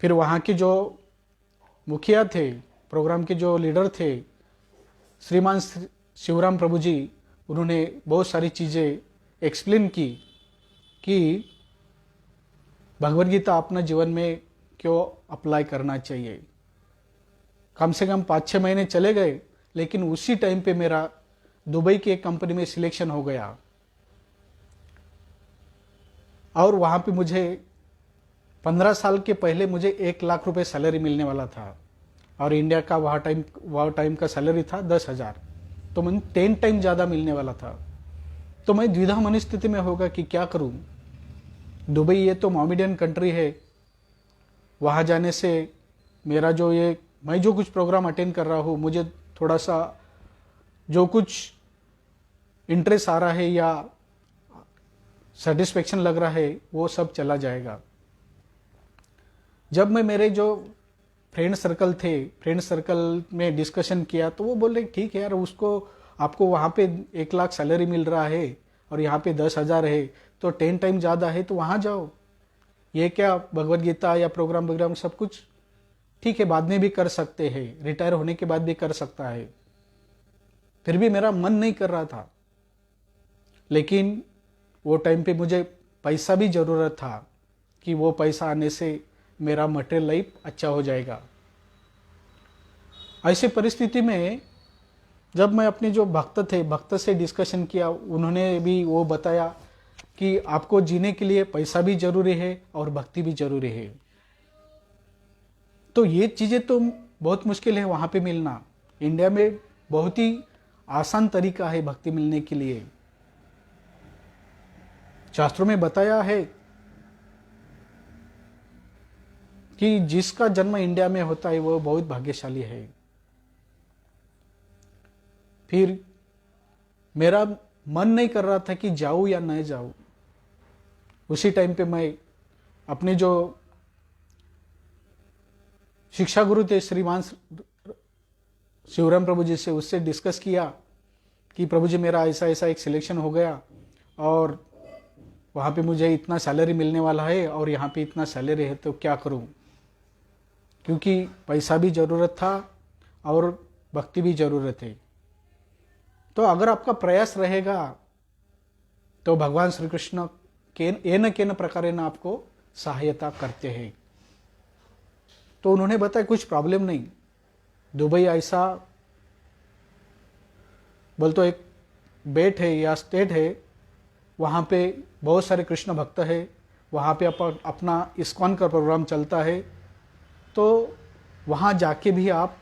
फिर वहाँ के जो मुखिया थे, प्रोग्राम के जो लीडर थे, श्रीमान शिवराम प्रभु जी, उन्होंने बहुत सारी चीज़ें एक्सप्लेन की कि भगवद गीता अपना जीवन में क्यों अप्लाई करना चाहिए। कम से कम 5-6 महीने चले गए, लेकिन उसी टाइम पे मेरा दुबई की एक कंपनी में सिलेक्शन हो गया, और वहाँ पे मुझे 15 साल के पहले मुझे 1 लाख रुपए सैलरी मिलने वाला था, और इंडिया का वह टाइम का सैलरी था 10,000, तो मैं 10 टाइम ज़्यादा मिलने वाला था। तो मैं द्विधा मनस्थिति में होगा कि क्या करूं। दुबई ये तो मोमेडियन कंट्री है, वहाँ जाने से मेरा मैं जो कुछ प्रोग्राम अटेंड कर रहा हूँ, मुझे थोड़ा सा जो कुछ इंटरेस्ट आ रहा है या सेटिस्फेक्शन लग रहा है, वो सब चला जाएगा। जब मैं मेरे जो फ्रेंड सर्कल में डिस्कशन किया, तो वो बोल रहे ठीक है यार, आपको वहाँ पे 1 लाख सैलरी मिल रहा है और यहाँ पे 10,000 है, तो 10 टाइम ज़्यादा है, तो वहाँ जाओ। ये क्या भगवद गीता या प्रोग्राम सब कुछ ठीक है, बाद में भी कर सकते हैं, रिटायर होने के बाद भी कर सकता है। फिर भी मेरा मन नहीं कर रहा था, लेकिन वो टाइम पे मुझे पैसा भी ज़रूरत था कि वो पैसा आने से मेरा मटेरियल लाइफ अच्छा हो जाएगा। ऐसी परिस्थिति में जब मैं अपने जो भक्त से डिस्कशन किया, उन्होंने भी वो बताया कि आपको जीने के लिए पैसा भी जरूरी है और भक्ति भी जरूरी है। तो ये चीज़ें तो बहुत मुश्किल है वहाँ पे मिलना। इंडिया में बहुत ही आसान तरीका है भक्ति मिलने के लिए। शास्त्रों में बताया है कि जिसका जन्म इंडिया में होता है वो बहुत भाग्यशाली है। फिर मेरा मन नहीं कर रहा था कि जाऊं या नहीं जाऊं। उसी टाइम पे मैं अपने जो शिक्षा गुरु थे श्रीमान शिवराम प्रभु जी से, उससे डिस्कस किया कि प्रभु जी मेरा ऐसा ऐसा एक सिलेक्शन हो गया और वहाँ पे मुझे इतना सैलरी मिलने वाला है और यहाँ पे इतना सैलरी है, तो क्या करूँ, क्योंकि पैसा भी ज़रूरत था और भक्ति भी ज़रूरत है। तो अगर आपका प्रयास रहेगा तो भगवान श्री कृष्ण के न प्रकार न आपको सहायता करते हैं। तो उन्होंने बताया कुछ प्रॉब्लम नहीं, दुबई ऐसा बोल तो एक बेट है या स्टेट है, वहाँ पे बहुत सारे कृष्ण भक्त है, वहाँ पे अपना इस्कॉन का प्रोग्राम चलता है, तो वहाँ जाके भी आप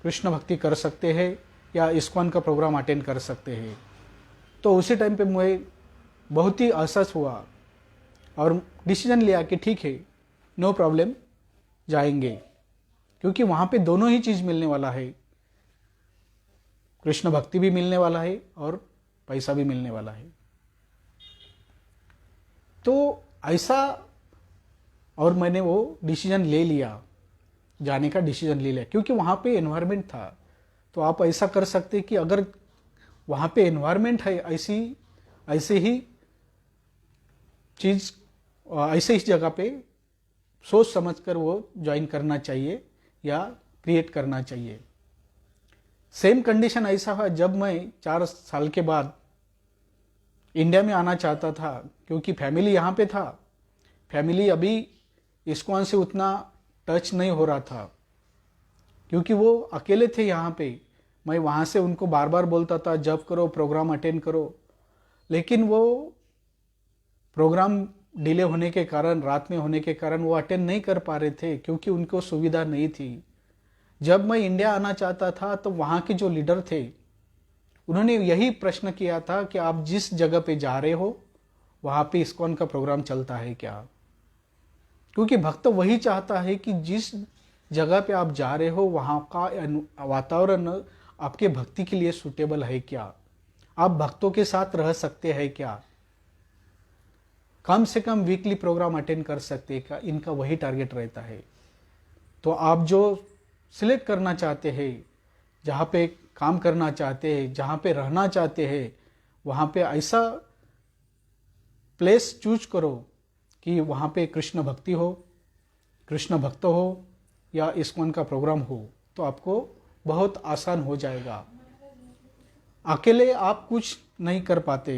कृष्ण भक्ति कर सकते हैं या इस्कॉन का प्रोग्राम अटेंड कर सकते हैं। तो उसी टाइम पे मुझे बहुत ही एहसास हुआ और डिसीजन लिया कि ठीक है, नो प्रॉब्लम, जाएंगे, क्योंकि वहाँ पे दोनों ही चीज़ मिलने वाला है, कृष्ण भक्ति भी मिलने वाला है और पैसा भी मिलने वाला है। तो ऐसा, और मैंने वो डिसीजन ले लिया, जाने का डिसीजन ले लिया, क्योंकि वहाँ पे एनवायरनमेंट था। तो आप ऐसा कर सकते कि अगर वहाँ पे एनवायरनमेंट है, ऐसे ही चीज़, ऐसे ही जगह पे सोच समझकर वो ज्वाइन करना चाहिए या क्रिएट करना चाहिए। सेम कंडीशन ऐसा हुआ जब मैं 4 साल के बाद इंडिया में आना चाहता था, क्योंकि फैमिली यहाँ पे था। फैमिली अभी इस्कॉन से उतना टच नहीं हो रहा था, क्योंकि वो अकेले थे यहाँ पे। मैं वहाँ से उनको बार बार बोलता था जब करो, प्रोग्राम अटेंड करो, लेकिन वो प्रोग्राम डिले होने के कारण, रात में होने के कारण वो अटेंड नहीं कर पा रहे थे, क्योंकि उनको सुविधा नहीं थी। जब मैं इंडिया आना चाहता था तो वहाँ के जो लीडर थे उन्होंने यही प्रश्न किया था कि आप जिस जगह पे जा रहे हो वहाँ पे इस्कॉन का प्रोग्राम चलता है क्या? क्योंकि भक्त वही चाहता है कि जिस जगह पे आप जा रहे हो वहाँ का वातावरण आपके भक्ति के लिए सूटेबल है क्या? आप भक्तों के साथ रह सकते हैं क्या? कम से कम वीकली प्रोग्राम अटेंड कर सकते हैं क्या? इनका वही टारगेट रहता है। तो आप जो सिलेक्ट करना चाहते हैं, जहाँ पे काम करना चाहते हैं, जहाँ पे रहना चाहते हैं, वहाँ पे ऐसा प्लेस चूज करो कि वहाँ पे कृष्ण भक्ति हो, कृष्ण भक्त हो या इस्कॉन का प्रोग्राम हो, तो आपको बहुत आसान हो जाएगा। अकेले आप कुछ नहीं कर पाते।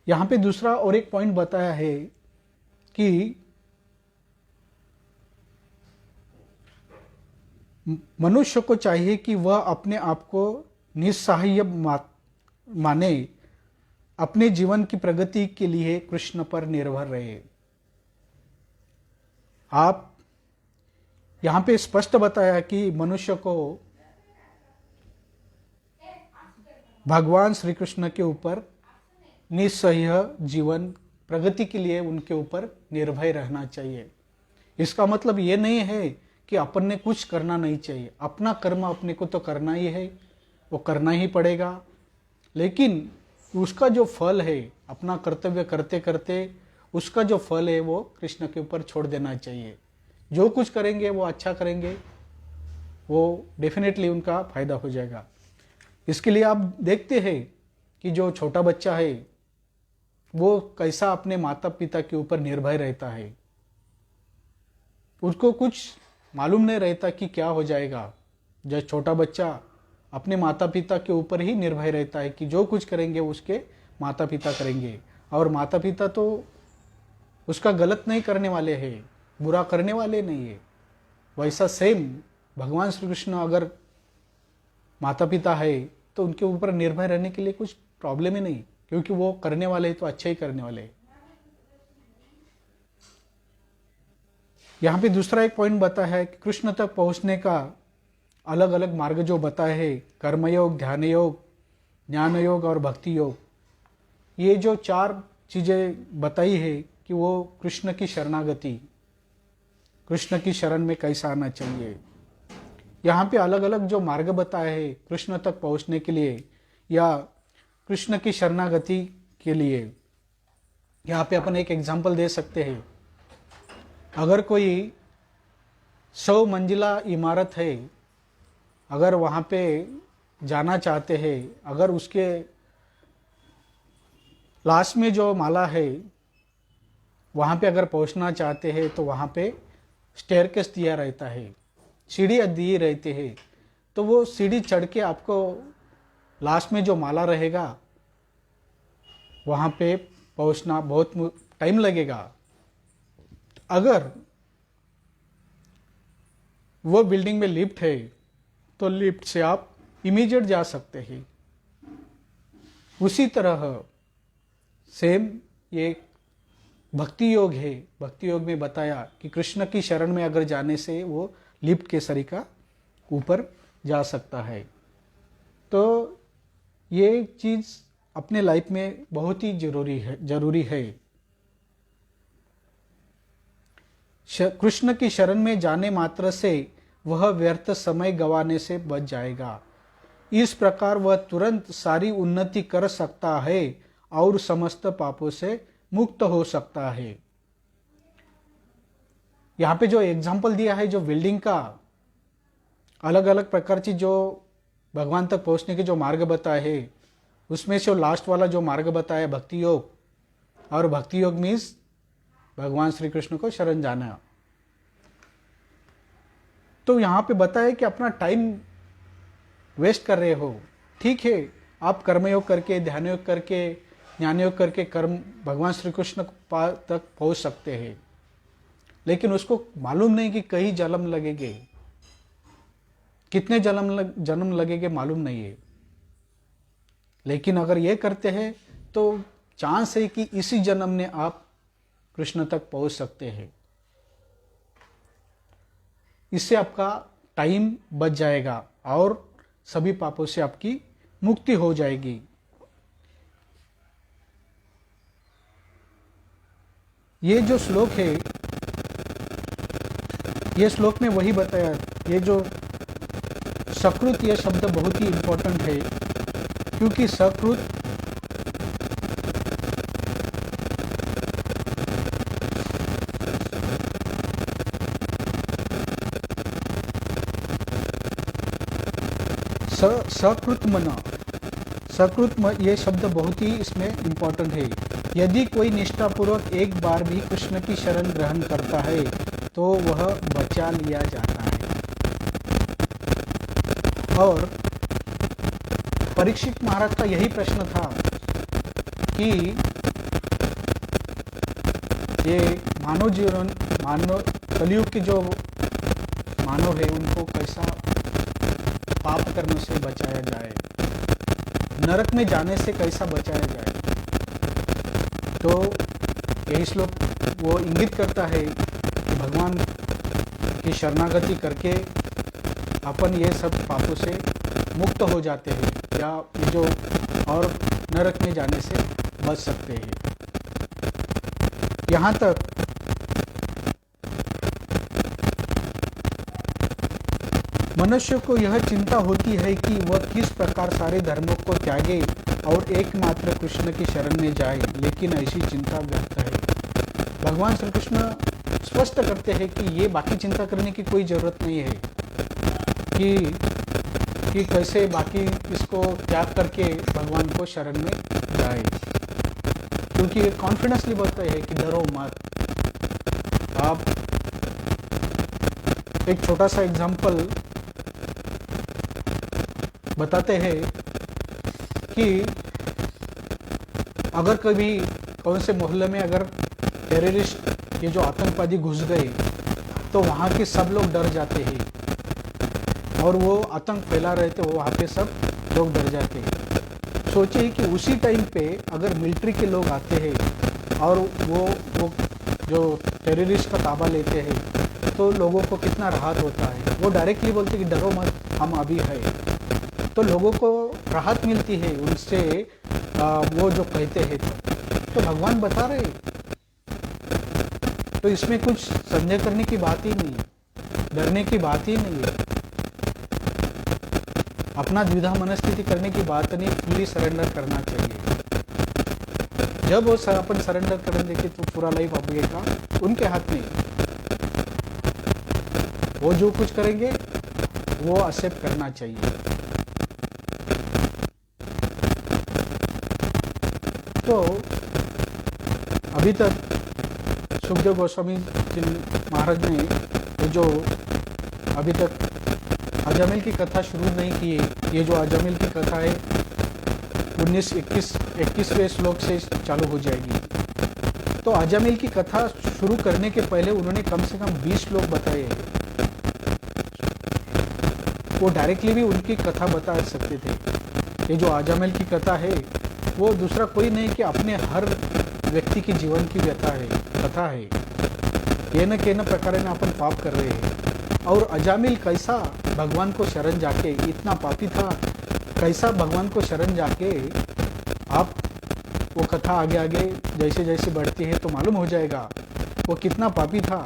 यहाँ पे दूसरा और एक पॉइंट बताया है कि मनुष्य को चाहिए कि वह अपने आप को निस्सहाय माने, अपने जीवन की प्रगति के लिए कृष्ण पर निर्भर रहे। आप यहाँ पे स्पष्ट बताया कि मनुष्य को भगवान श्री कृष्ण के ऊपर निस्सहाय जीवन प्रगति के लिए उनके ऊपर निर्भय रहना चाहिए। इसका मतलब ये नहीं है कि अपन ने कुछ करना नहीं चाहिए। अपना कर्म अपने को तो करना ही है, वो करना ही पड़ेगा, लेकिन उसका जो फल है, अपना कर्तव्य करते करते उसका जो फल है वो कृष्ण के ऊपर छोड़ देना चाहिए। जो कुछ करेंगे वो अच्छा करेंगे, वो डेफिनेटली उनका फायदा हो जाएगा। इसके लिए आप देखते हैं कि जो छोटा बच्चा है वो कैसा अपने माता पिता के ऊपर निर्भर रहता है। उसको कुछ मालूम नहीं रहता कि क्या हो जाएगा। जब छोटा बच्चा अपने माता पिता के ऊपर ही निर्भर रहता है कि जो कुछ करेंगे उसके माता पिता करेंगे, और माता पिता तो उसका गलत नहीं करने वाले हैं, बुरा करने वाले नहीं है। वैसा सेम भगवान श्री कृष्ण अगर माता पिता है तो उनके ऊपर निर्भर रहने के लिए कुछ प्रॉब्लम ही नहीं, क्योंकि वो करने वाले हैं तो अच्छा ही करने वाले हैं। यहाँ पे दूसरा एक पॉइंट बताया है कि कृष्ण तक पहुँचने का अलग अलग मार्ग जो बताए हैं, कर्मयोग, ध्यान योग, ज्ञान योग और भक्ति योग। ये जो 4 चीज़ें बताई है कि वो कृष्ण की शरणागति, कृष्ण की शरण में कैसा आना चाहिए। यहाँ पे अलग अलग जो मार्ग बताए हैं कृष्ण तक पहुँचने के लिए या कृष्ण की शरणागति के लिए। यहाँ पे अपन एक एग्जाम्पल दे सकते हैं। अगर कोई 100 मंजिला इमारत है, अगर वहाँ पे जाना चाहते हैं, अगर उसके लास्ट में जो माला है वहाँ पे अगर पहुँचना चाहते हैं तो वहाँ पे स्टेयरकेस दिया रहता है, सीढ़ी दिए रहते हैं। तो वो सीढ़ी चढ़ के आपको लास्ट में जो माला रहेगा वहाँ पे पहुँचना बहुत टाइम लगेगा। अगर वो बिल्डिंग में लिफ्ट है तो लिफ्ट से आप इमीडिएट जा सकते हैं। उसी तरह सेम ये भक्ति योग है। भक्ति योग में बताया कि कृष्ण की शरण में अगर जाने से वो लिफ्ट के सरीका ऊपर जा सकता है। तो ये चीज़ अपने लाइफ में बहुत ही जरूरी है। कृष्ण की शरण में जाने मात्र से वह व्यर्थ समय गंवाने से बच जाएगा। इस प्रकार वह तुरंत सारी उन्नति कर सकता है और समस्त पापों से मुक्त हो सकता है। यहाँ पे जो एग्जाम्पल दिया है, जो बिल्डिंग का अलग अलग प्रकार की जो भगवान तक पहुंचने के जो मार्ग बताए हैं, उसमें से लास्ट वाला जो मार्ग बताया भक्ति योग, और भक्ति योग मीन्स भगवान श्री कृष्ण को शरण जाना। तो यहाँ पे बताया कि अपना टाइम वेस्ट कर रहे हो, ठीक है, आप कर्मयोग करके, ध्यान योग करके, ज्ञान योग करके कर्म भगवान श्री कृष्ण तक पहुंच सकते हैं, लेकिन उसको मालूम नहीं कि कहीं जन्म लगेंगे, कितने जन्म लगेंगे मालूम नहीं है। लेकिन अगर ये करते हैं तो चांस है कि इसी जन्म में आप कृष्ण तक पहुंच सकते हैं। इससे आपका टाइम बच जाएगा और सभी पापों से आपकी मुक्ति हो जाएगी। ये जो श्लोक है, ये श्लोक में वही बताया। ये जो सकृत, यह शब्द बहुत ही इंपॉर्टेंट है, क्योंकि सकृत सकृत ये शब्द बहुत ही इसमें इंपॉर्टेंट है। यदि कोई निष्ठापूर्वक एक बार भी कृष्ण की शरण ग्रहण करता है तो वह बचा लिया जाता है। और परीक्षित महाराज का यही प्रश्न था कि ये मानव कलयुग के जो मानव है उनको कैसा पाप करने से बचाया जाए, नरक में जाने से कैसा बचाया जाए। तो यही श्लोक वो इंगित करता है कि भगवान की शरणागति करके अपन ये सब पापों से मुक्त हो जाते हैं, या जो और नरक में जाने से बच सकते हैं। यहाँ तक मनुष्य को यह चिंता होती है कि वह किस प्रकार सारे धर्मों को त्यागे और एकमात्र कृष्ण की शरण में जाए, लेकिन ऐसी चिंता व्यर्थ है। भगवान श्री कृष्ण स्पष्ट करते हैं कि ये बाकी चिंता करने की कोई जरूरत नहीं है कि कैसे बाकी इसको त्याग करके भगवान को शरण में जाए, क्योंकि कॉन्फिडेंसली बोलते हैं कि डरो मत। आप एक छोटा सा एग्जाम्पल बताते हैं कि अगर कभी कौन से मोहल्ले में अगर टेररिस्ट, ये जो आतंकवादी घुस गए, तो वहाँ के सब लोग डर जाते हैं और वो आतंक फैला रहे थे, वो वहाँ पे सब लोग डर जाते हैं। सोचिए कि उसी टाइम पे अगर मिलिट्री के लोग आते हैं और वो जो टेररिस्ट का ताबा लेते हैं, तो लोगों को कितना राहत होता है। वो डायरेक्टली बोलते कि डरो मत, हम अभी है। तो लोगों को राहत मिलती है उनसे, वो जो कहते हैं। तो भगवान बता रहे, तो इसमें कुछ संदेह करने की बात ही नहीं, डरने की बात ही नहीं है, अपना द्विधा मनस्थिति करने की बात नहीं, फुल्ली सरेंडर करना चाहिए। जब वो अपन सरेंडर करने देखे तो पूरा लाइफ आपका उनके हाथ में, वो जो कुछ करेंगे वो एक्सेप्ट करना चाहिए। तो अभी तक सुखदेव गोस्वामी जी महाराज ने वो जो अभी तक अजामिल की कथा शुरू नहीं की है, ये जो अजामिल की कथा है 21वें श्लोक से चालू हो जाएगी। तो अजामिल की कथा शुरू करने के पहले उन्होंने कम से कम 20 श्लोक बताए हैं। वो डायरेक्टली भी उनकी कथा बता सकते थे। ये जो अजामिल की कथा है वो दूसरा कोई नहीं कि अपने हर व्यक्ति के जीवन की व्यथा है, कथा है। ये न के न प्रकार में अपन पाप कर रहे हैं, और अजामिल कैसा भगवान को शरण जाके, इतना पापी था, कैसा भगवान को शरण जाके आप वो कथा आगे आगे जैसे जैसे बढ़ती है तो मालूम हो जाएगा वो कितना पापी था,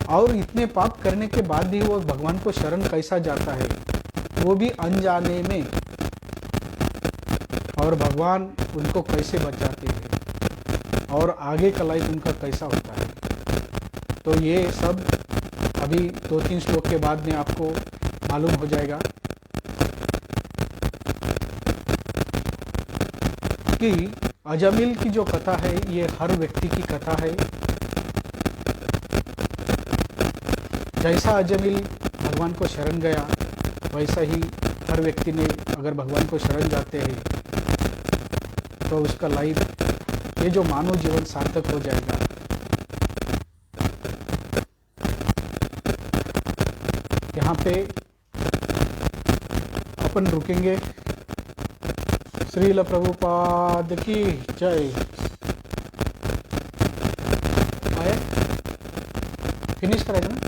और इतने पाप करने के बाद भी वो भगवान को शरण कैसा जाता है, वो भी अनजाने में, और भगवान उनको कैसे बचाते हैं और आगे का लाइफ उनका कैसा होता है। तो ये सब अभी 2-3 श्लोक के बाद में आपको मालूम हो जाएगा कि अजमिल की जो कथा है ये हर व्यक्ति की कथा है। जैसा अजमिल भगवान को शरण गया वैसा ही हर व्यक्ति ने अगर भगवान को शरण जाते हैं तो उसका लाइफ, ये जो मानव जीवन सार्थक हो जाएगा। यहाँ पे अपन रुकेंगे। श्रील प्रभुपाद की जय। आया फिनिश करायचं ना।